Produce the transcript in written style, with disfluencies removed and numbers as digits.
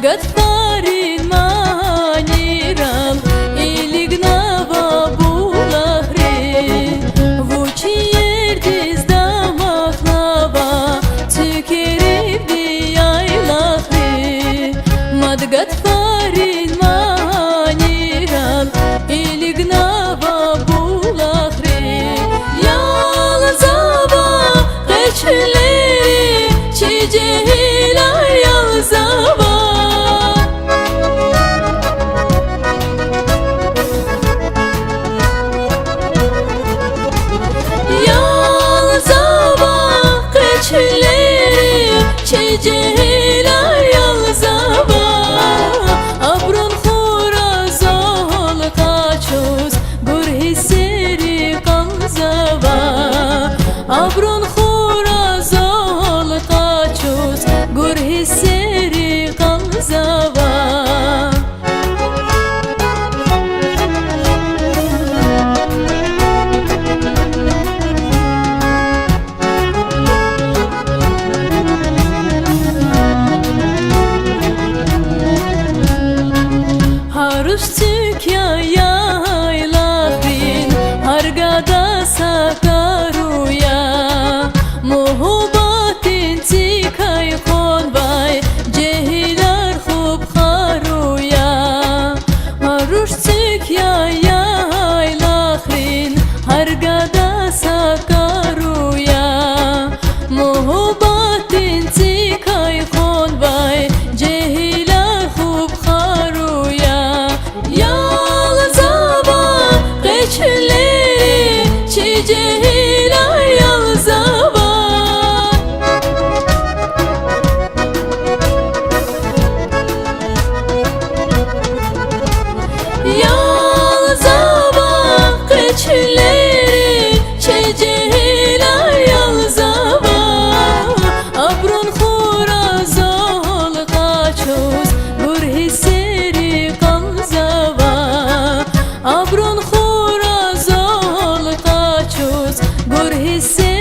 Madgat farin maniram Ilignava bulahri Vuči yerdiz damaklava Tükerivdi yaylahri Madgat farin maniram Ilignava bulahri Yalzava geçleri Çicehilar yalzava Çicehilar yalzava Abrun xurazol kaçuz Gur hisseri kanzava Abrun xurazol kaçuz Gur hisseri kanzava Harustuk ya yaylahrin Hargada sakaruya Muhubbatin tikay konvay Cehilar khub kharuya Harustuk ya yaylahrin Hargada sakaruya Muhubbatin tikay konvay Cehilar khub kharuya Yalzava geçleri Çicehilar yalzava Yalzava geçleri Çicehilar yalzava Abrun xurazol kaçuz Gur hisseri kanzava Abrun xurazol kaçuz Gur hisseri